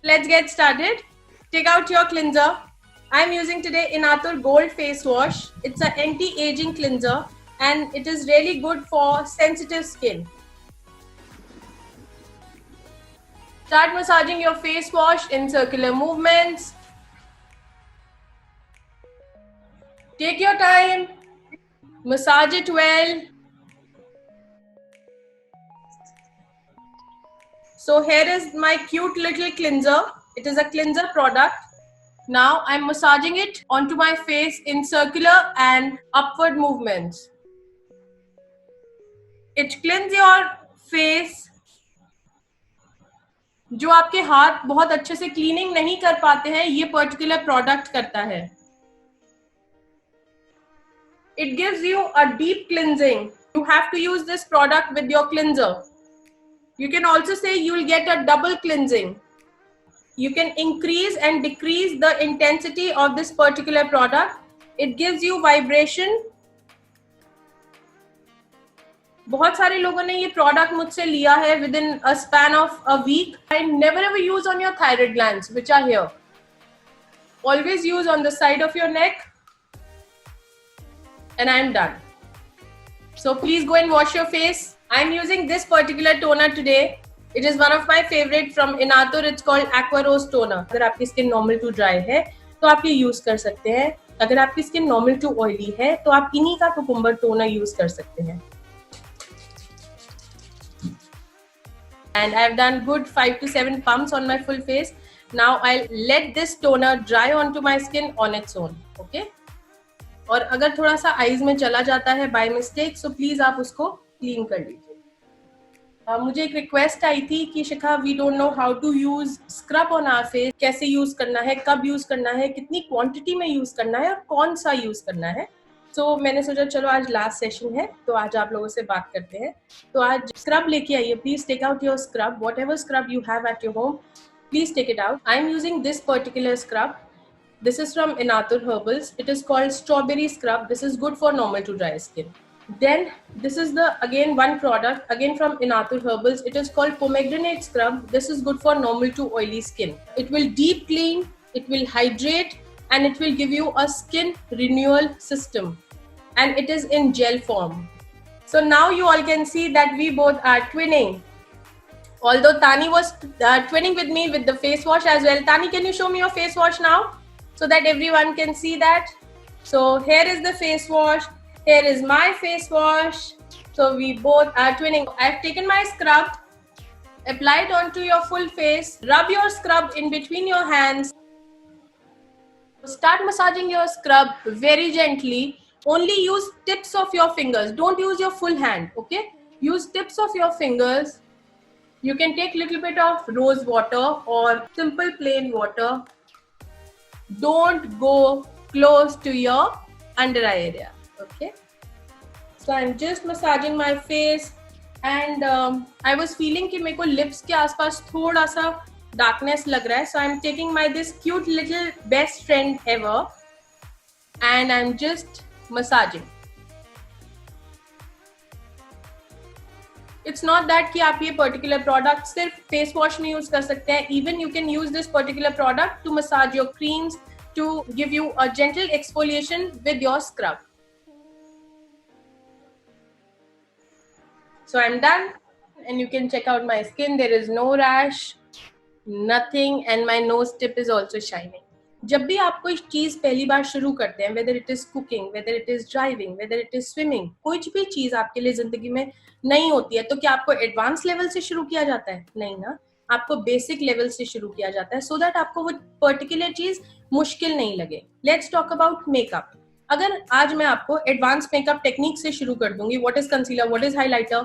Let's get started. Take out your cleanser. I'm using today Inatur Gold Face Wash. It's an anti-aging cleanser and it is really good for sensitive skin. Start massaging your face wash in circular movements. Take your time. Massage it well. So here is my cute little cleanser. It is a cleanser product. Now I'm massaging it onto my face in circular and upward movements. It cleans your face. जो आपके हाथ बहुत अच्छे से cleaning नहीं कर पाते हैं, ये पर्टिकुलर प्रोडक्ट करता है. It gives you a deep cleansing. You have to use this product with your cleanser. You can also say you will get a double cleansing. You can increase and decrease the intensity of this particular product. It gives you vibration. बहुत सारे लोगों ने ये product मुझसे लिया है within a span of a week. I never ever use on your thyroid glands, which are here. Always use on the side of your neck. And I'm done. So please go and wash your face. I'm using this particular toner today. It is one of my favorite from Inatur. It's called Aqua Rose Toner. अगर आपकी skin normal to dry है तो आप ये use कर सकते हैं. अगर आपकी skin normal to oily है तो आप इन्हीं का cucumber toner use कर सकते हैं. And I've done good 5 to 7 pumps on my full face. Now I'll let this toner dry onto my skin on its own. Okay? और अगर थोड़ा सा आईज में चला जाता है बाय मिस्टेक सो प्लीज आप उसको क्लीन कर लीजिए. मुझे एक रिक्वेस्ट आई थी कि Shikha we don't know how to use scrub on our face. कैसे यूज करना है, कब यूज करना है, कितनी क्वांटिटी में यूज करना है और कौन सा यूज करना है. सो मैंने सोचा चलो आज लास्ट सेशन है तो आज आप लोगों से बात करते हैं. तो आज स्क्रब लेके आइए. Please take out your scrub. Whatever scrub you have at your home, please take it out. I am using this particular scrub. This is from Inatur Herbals. It is called Strawberry Scrub. This is good for normal to dry skin. Then this is the again one product again from Inatur Herbals. It is called Pomegranate Scrub. This is good for normal to oily skin. It will deep clean, it will hydrate, and it will give you a skin renewal system. And it is in gel form. So now you all can see that we both are twinning. Although Tani was twinning with me with the face wash as well. Tani, can you show me your face wash now? So that everyone can see that. So here is the face wash. Here is my face wash. So we both are twinning. I've taken my scrub, applied onto your full face. Rub your scrub in between your hands. Start massaging your scrub very gently. Only use tips of your fingers. Don't use your full hand, okay? Use tips of your fingers. You can take little bit of rose water or simple plain water. Don't go close to your under eye area. Okay, so I'm just massaging my face and I was feeling कि मेरे को lips के आसपास थोड़ा सा darkness लग रहा है. So I'm taking my this cute little best friend ever and I'm just massaging. It's not that कि आप ये particular product सिर्फ face wash में use कर सकते हैं. Even you can use this particular product to massage your creams, to give you a gentle exfoliation with your scrub. So I'm done and you can check out my skin. There is no rash, nothing, and my nose tip is also shining. जब भी आप कोई चीज पहली बार शुरू करते हैं, whether it is cooking, whether it is driving, whether it is swimming, कोई भी चीज आपके लिए जिंदगी में नहीं होती है तो क्या आपको एडवांस लेवल से शुरू किया जाता है? नहीं ना, आपको बेसिक लेवल से शुरू किया जाता है सो दैट आपको वो पर्टिकुलर चीज मुश्किल नहीं लगे. Let's talk about makeup. अगर आज मैं आपको एडवांस मेकअप टेक्निक से शुरू कर दूंगी, what is concealer, what is highlighter,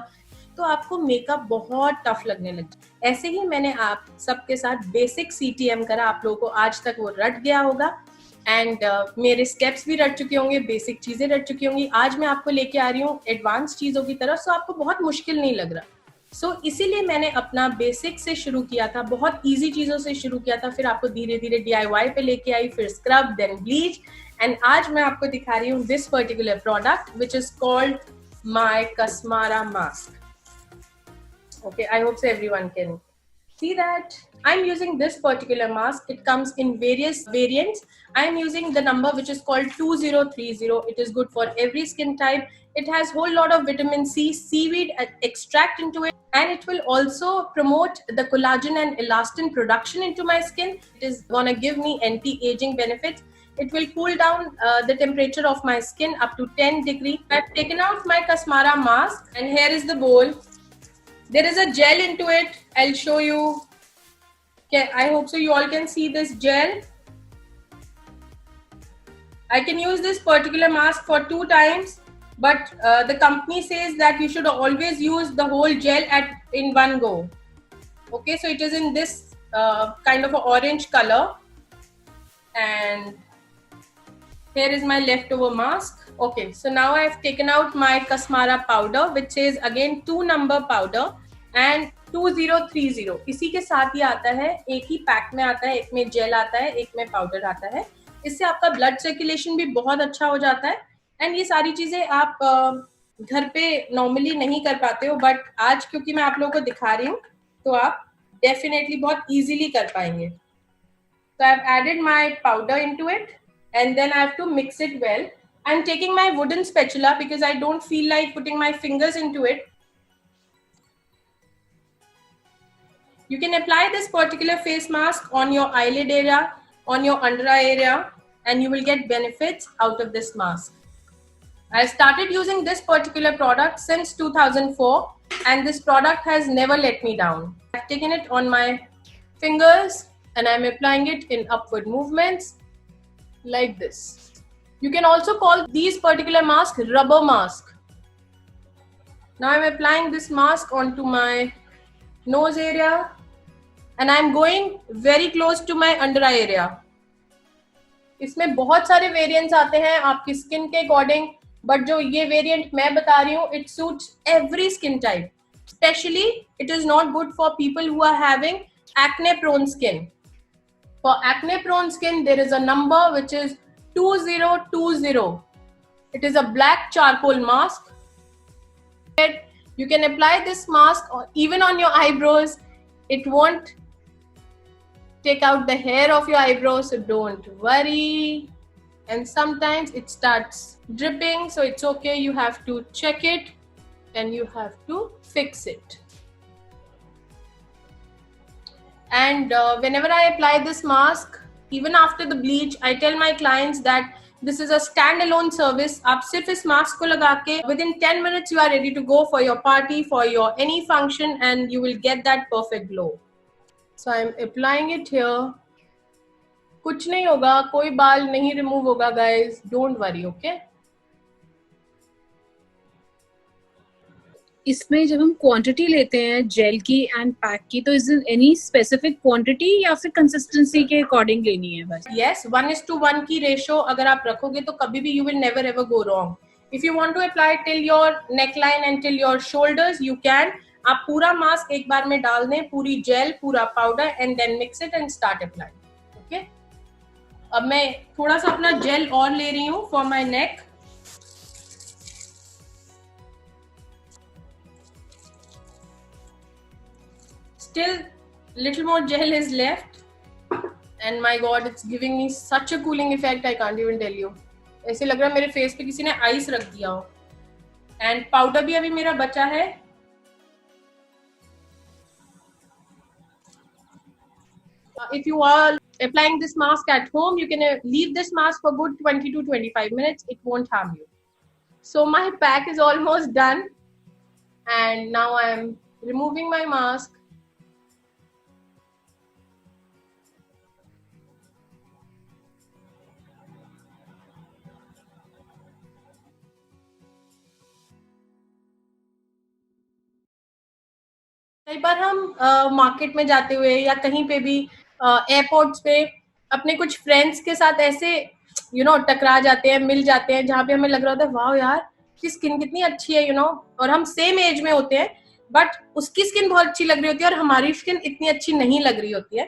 तो आपको मेकअप बहुत टफ लगने लगे. ऐसे ही मैंने आप सबके साथ बेसिक CTM करा. आप लोगों को आज तक वो रट गया होगा एंड मेरे स्टेप्स भी रट चुके होंगे, बेसिक चीजें रट चुकी होंगी. आज मैं आपको लेके आ रही हूँ एडवांस चीजों की तरफ, सो आपको बहुत मुश्किल नहीं लग रहा. सो इसीलिए मैंने अपना बेसिक से शुरू किया था, बहुत इजी चीजों से शुरू किया था, फिर आपको धीरे धीरे DIY पे लेके आई, फिर स्क्रब, देन ब्लीच, एंड आज मैं आपको दिखा रही हूँ this particular product which is called my Kasmara mask. Okay, I hope so everyone can See that I'm using this particular mask. It comes in various variants. I'm using the number which is called 2030. It is good for every skin type. It has whole lot of vitamin C, seaweed extract into it, and it will also promote the collagen and elastin production into my skin. It is gonna give me anti-aging benefits. It will cool down the temperature of my skin up to 10 degrees. I've taken out my Kasmara mask, and here is the bowl. There is a gel into it. I'll show you. Okay, I hope so you all can see this gel. I can use this particular mask for 2 times, but the company says that you should always use the whole gel in one go. Okay, so it is in this kind of an orange color, and here is my leftover mask. Okay, so now I have taken out my Kasmara powder, which is again 2 number powder and 2030. इसी के साथ ही आता है, एक ही pack में आता है, एक में जेल आता है, एक में पाउडर आता है. इससे आपका ब्लड सर्कुलेशन भी बहुत अच्छा हो जाता है. एंड ये सारी चीजें आप घर पे नॉर्मली नहीं कर पाते हो, बट आज क्योंकि मैं आप लोगों को दिखा रही हूँ तो आप डेफिनेटली बहुत इजीली कर पाएंगे. So I've added my powder into it, and then I have to mix it well. I'm taking my wooden spatula because I don't feel like putting my fingers into it. You can apply this particular face mask on your eyelid area, on your under eye area, and you will get benefits out of this mask. I started using this particular product since 2004, and this product has never let me down. I've taken it on my fingers and I'm applying it in upward movements like this. You can also call these particular masks rubber mask. Now I'm applying this mask onto my nose area, and I'm going very close to my under eye area. इसमें बहुत सारे variants आते हैं आपकी skin के according, but जो ये variant मैं बता रही हूँ, it suits every skin type. Especially, it is not good for people who are having acne-prone skin. For acne-prone skin, there is a number which is 2020. It is a black charcoal mask. You can apply this mask even on your eyebrows. It won't take out the hair of your eyebrows, so don't worry. And sometimes it starts dripping, so it's okay. You have to check it and you have to fix it. And whenever I apply this mask, even after the bleach, I tell my clients that this is a standalone service. आप सिर्फ इस mask को लगा के within 10 minutes you are ready to go for your party, for your any function, and you will get that perfect glow. So I am applying it here. कुछ नहीं होगा, कोई बाल नहीं remove होगा guys. Don't worry, okay? इसमें जब हम क्वांटिटी लेते हैं जेल की एंड पैक की, तो इज एनी स्पेसिफिक क्वांटिटी या फिर कंसिस्टेंसी के अकॉर्डिंग लेनी है बस? Yes, 1:1 की रेशो अगर आप रखोगे तो कभी भी you will never ever go wrong. If you want to apply till your neckline and till your shoulders, you can. आप पूरा मास्क एक बार में डाल दें, पूरी जेल, पूरा powder, and then mix it and start applying. Okay? अब मैं थोड़ा सा अपना जेल और ले रही हूँ for my neck. Still little more gel is left, and my god, it's giving me such a cooling effect, I can't even tell you. ऐसे लग रहा है मेरे फेस पे किसी ने आइस रख दिया हो. एंड पाउडर भी अभी मेरा बचा है. If you are applying this mask at home, you can leave this mask for good 20 to 25 minutes. It won't harm you. So my pack is almost done, and now I am removing my mask. कई बार हम market में जाते हुए या कहीं पे भी airports पे अपने कुछ फ्रेंड्स के साथ ऐसे टकरा जाते हैं, मिल जाते हैं, जहाँ पे हमें लग रहा होता है वाह यार की स्किन कितनी अच्छी है और हम सेम एज में होते हैं, बट उसकी स्किन बहुत अच्छी लग रही होती है और हमारी स्किन इतनी अच्छी नहीं लग रही होती है.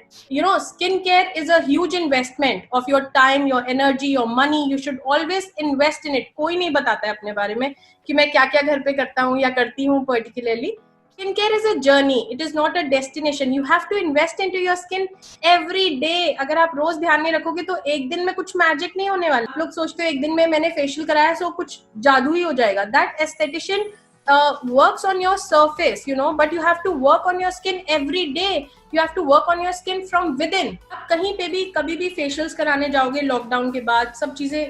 Skin care is a huge investment of your time, your energy, your money. You should always invest in it. कोई नहीं बताता है अपने बारे में कि मैं क्या क्या घर पे करता हूँ या करती हूँ particularly. Skincare is a journey, it is not a destination. You have to invest into your skin every day. अगर आप रोज ध्यान नहीं रखोगे तो एक दिन में कुछ मैजिक नहीं होने वाला. आप लोग सोचते हो एक दिन में मैंने फेशियल कराया सो कुछ जादू ही हो जाएगा. That aesthetician works on your surface, you know, but you have to work on your skin every day. You have to work on your skin from within. आप कहीं पे भी कभी भी फेशियल्स कराने जाओगे लॉकडाउन के बाद, सब चीजें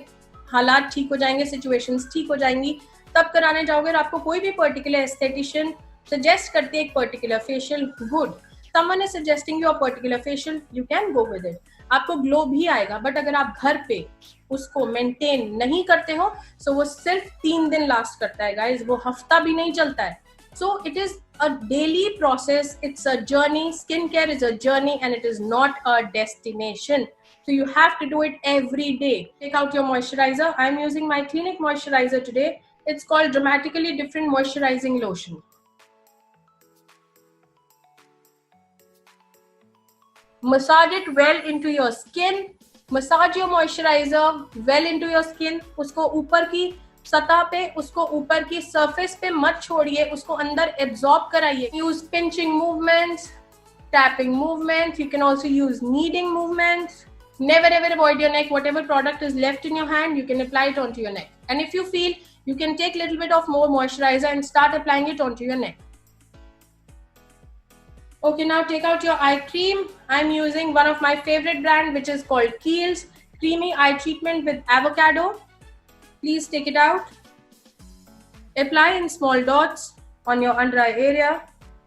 हालात ठीक हो जाएंगे, सिचुएशंस ठीक हो जाएंगी, तब कराने जाओगे और आपको कोई भी पर्टिकुलर एस्थेटिशियन सजेस्ट करते हैं एक particular facial, good. Someone is suggesting you a particular facial, you can go with it. आपको ग्लो भी आएगा. बट अगर आप घर पे उसको मेंटेन नहीं करते हो सो वो सिर्फ 3 दिन लास्ट करता है गाइस, वो हफ्ता भी नहीं चलता है. So it is a daily process, it's a journey. Skincare is a journey and it is not a destination. So you have to do it every day. Take out your moisturizer. I'm using my Clinique moisturizer today. It's called Dramatically Different Moisturizing Lotion. Massage it well into your skin. Massage your moisturizer well into your skin. उसको ऊपर की सतह पे, उसको ऊपर की surface पे मत छोड़िए, उसको अंदर एब्जॉर्ब कराइए. Use pinching movements, tapping movements. You can also use kneading movements. Never ever avoid your neck. Whatever product is left in your hand, you can apply it onto your neck. And if you feel, you can take a little bit of more moisturizer and start applying it onto your neck. Okay, now take out your eye cream. I'm using one of my favorite brand, which is called Kiehl's Creamy Eye Treatment with Avocado. Please take it out. Apply in small dots on your under eye area.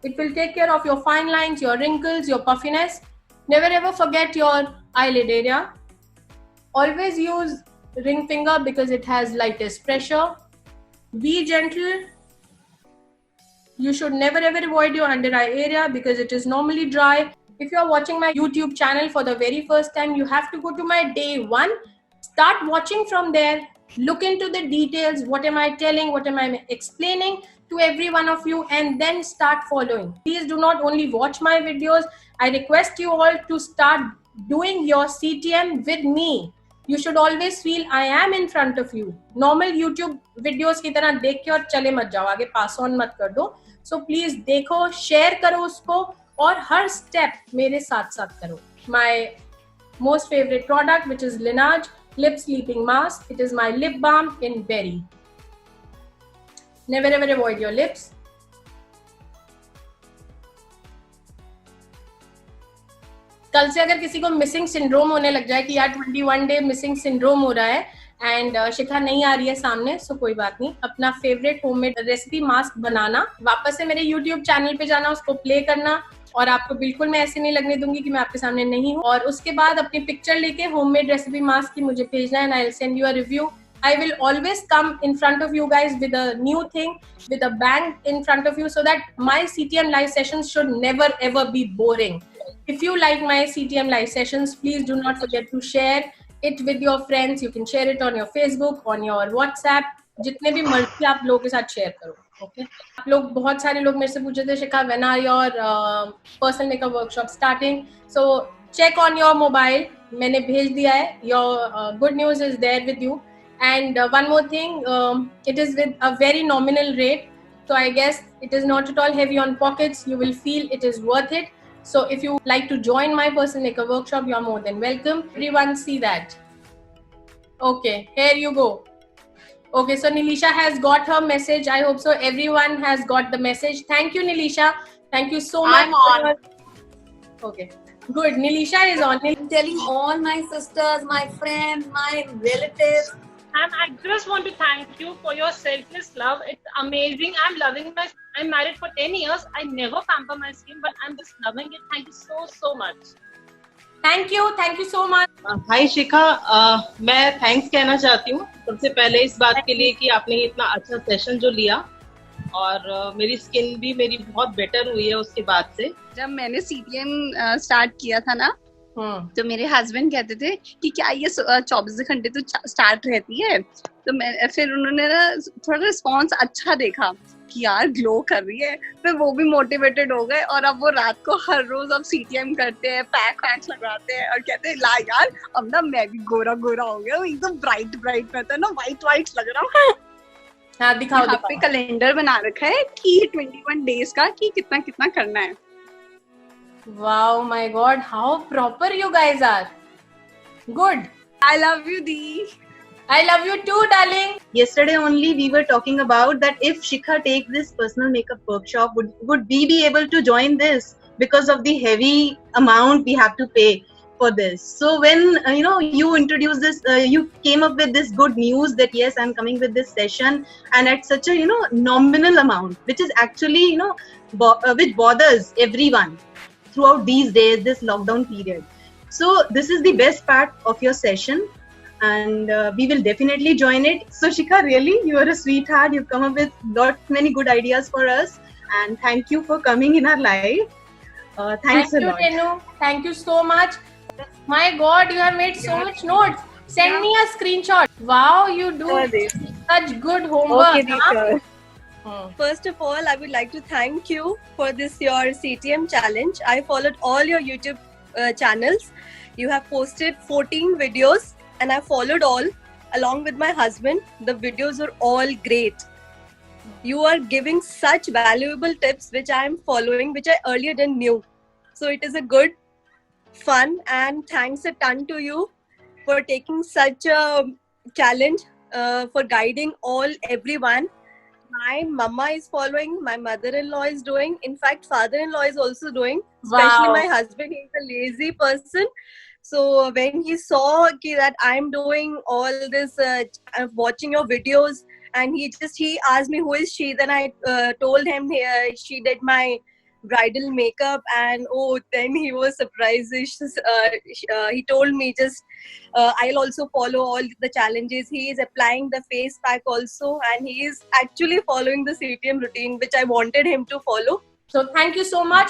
It will take care of your fine lines, your wrinkles, your puffiness. Never ever forget your eyelid area. Always use ring finger because it has lightest pressure. Be gentle. You should never ever avoid your under eye area because it is normally dry. If you are watching my YouTube channel for the very first time, you have to go to my day 1. Start watching from there. Look into the details. What am I telling? What am I explaining to every one of you? And then start following. Please do not only watch my videos. I request you all to start doing your CTM with me. You should always feel I am in front of you. Normal YouTube videos की तरह देख के और चले मत जाओ, आगे pass on मत कर दो. So please देखो, शेयर करो उसको और हर स्टेप मेरे साथ साथ करो. My most favorite product, which is Laneige Lip Sleeping Mask. It is my lip balm in berry. Never ever avoid your lips. कल से अगर किसी को मिसिंग सिंड्रोम होने लग जाए कि यार 21 डे मिसिंग सिंड्रोम हो रहा है एंड शिखा नहीं आ रही है सामने, सो कोई बात नहीं. अपना फेवरेट होममेड रेसिपी मास्क बनाना, वापस से मेरे यूट्यूब चैनल पे जाना, उसको प्ले करना और आपको बिल्कुल मैं ऐसे नहीं लगने दूंगी कि मैं आपके सामने नहीं हूँ. और उसके बाद अपनी पिक्चर लेके होममेड रेसिपी मास्क की मुझे भेजना है, I will send you a review. I will always come in front of you guys with a new thing, with a bang in front of you, so that my CTM live sessions should never ever be boring. If you like my CTM live sessions, please do not forget to share it with your friends. You can share it on your Facebook, on your WhatsApp, जितने भी मर्जी आप लोगों के साथ share करो. Okay, आप लोग बहुत सारे लोग मेरे से पूछे थे शिखा when are your personal makeup workshop starting? So check on your mobile. मैंने भेज दिया है. Your good news is there with you. And one more thing, it is with a very nominal rate. So I guess it is not at all heavy on pockets. You will feel it is worth it. So if you like to join my personal makeup workshop, you are more than welcome. Everyone see that. Okay, here you go. Okay, so Nilisha has got her message. I hope so everyone has got the message. Thank you, Nilisha. Thank you so much. I'm on. Okay, good. Nilisha is on. I'm telling all my sisters, my friends, my relatives. And I just want to thank you for your selfless love. It's amazing. I'm loving I'm married for 10 years. I never pamper my skin, but I'm just loving it. Thank you so much. Thank you so much. हाय शिखा, मैं thanks कहना चाहती हूँ सबसे पहले इस बात के लिए कि आपने इतना अच्छा सेशन जो लिया और मेरी स्किन भी मेरी बहुत बेटर हुई है उसके बाद से. जब मैंने CTM स्टार्ट किया था ना, तो मेरे हस्बैंड कहते थे कि क्या ये 24 घंटे तो स्टार्ट रहती है. तो मैं फिर उन्होंने ना थोड़ा रिस्पॉन्स अच्छा देखा कि यार ग्लो कर रही है, फिर वो भी मोटिवेटेड हो गए और अब वो रात को हर रोज अब CTM करते हैं, पैक लगाते हैं और कहते हैं ला यार अब ना मैं भी गोरा गोरा हो गया, एकदम ब्राइट मैं तो ना व्हाइट लग रहा हूँ. हाँ दिखाओ यहाँ पे कैलेंडर बना रखा है कि 21 डेज का कि कितना कितना करना है. Wow, my God, how proper you guys are. Good. I love you, Dee. I love you too, darling. Yesterday only we were talking about that if Shikha takes this personal makeup workshop, would we be able to join this because of the heavy amount we have to pay for this. So when you introduced this, you came up with this good news that yes, I'm coming with this session, and at such a nominal amount, which is actually which bothers everyone throughout these days, this lockdown period. So this is the best part of your session, and we will definitely join it. So Shikha, really, you are a sweetheart. You've come up with many good ideas for us, and thank you for coming in our live. Thanks a lot. Thank you, Tenu. Thank you so much. My God, you have made so much notes. Send me a screenshot. Wow, you do such good homework. Okay, huh? First of all, I would like to thank you for this your CTM challenge. I followed all your YouTube channels. You have posted 14 videos and I followed all along with my husband. The videos are all great. You are giving such valuable tips which I am following, which I earlier didn't knew. So it is a good fun, and thanks a ton to you for taking such a challenge, for guiding everyone. My mama is following, my mother-in-law is doing, in fact father-in-law is also doing, especially my husband. He's a lazy person, so when he saw that I'm doing all this, watching your videos, and he asked me who is she, then I told him she did my bridal makeup, and then he was surprised. He told me I'll also follow all the challenges. He is applying the face pack also, and he is actually following the CTM routine which I wanted him to follow. So thank you so much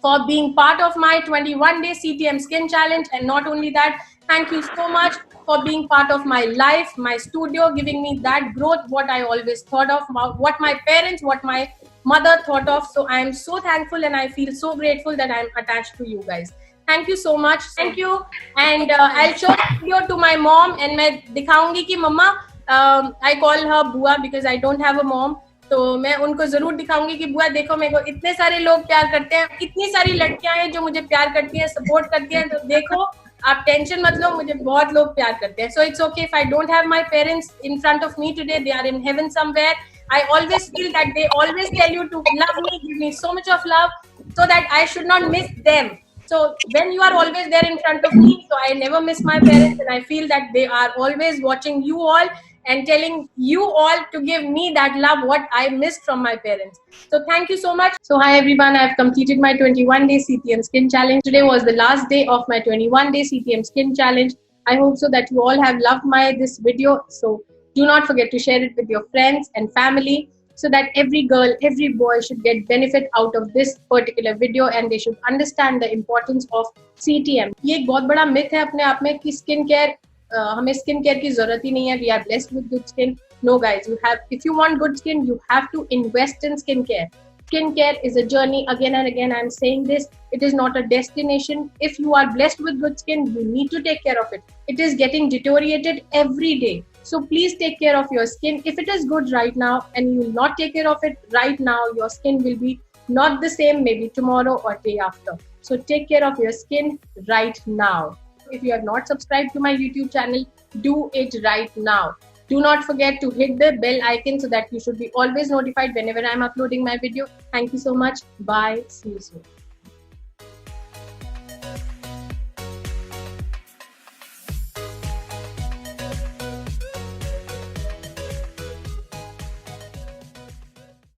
for being part of my 21-day CTM skin challenge, and not only that, thank you so much for being part of my life, my studio, giving me that growth, what I always thought of, what my parents, what my mother thought of. So I am so thankful and I feel so grateful that I am attached to you guys. Thank you so much. Thank you. And I'll show the video to my mom, and मैं दिखाऊंगी कि मम्मा, I call her बुआ because I don't have a mom. तो मैं उनको जरूर दिखाऊंगी कि बुआ देखो, मेरे को इतने सारे लोग प्यार करते हैं, इतनी सारी लड़कियां हैं जो मुझे प्यार करती हैं, सपोर्ट करती हैं. तो देखो, आप टेंशन मत लो, मुझे बहुत लोग प्यार करते हैं. So it's okay if I don't have my parents in front of me today. They are in heaven somewhere. I always feel that they always tell you to love me, give me so much of love, so that I should not miss them. So when you are always there in front of me, so I never miss my parents, and I feel that they are always watching you all and telling you all to give me that love what I missed from my parents. So thank you so much. So hi everyone, I've completed my 21-day CTM skin challenge. Today was the last day of my 21-day CTM skin challenge. I hope so that you all have loved this video. So do not forget to share it with your friends and family, so that every girl, every boy should get benefit out of this particular video, and they should understand the importance of CTM. ये एक बहुत बड़ा myth है अपने आप में कि skin care, हमें स्किन केयर की जरूरत ही नहीं है. We are blessed with good skin. No guys, if you want good skin, you have to invest in skin care. Skin care is a journey. Again and again I'm saying this. It is not a destination. If you are blessed with good skin, you need to take care of it. It is getting deteriorated every day. So please take care of your skin. If it is good right now and you will not take care of it right now, your skin will be not the same maybe tomorrow or day after. So take care of your skin right now. If you have not subscribed to my YouTube channel, do it right now. Do not forget to hit the bell icon so that you should be always notified whenever I'm uploading my video. Thank you so much. Bye. See you soon.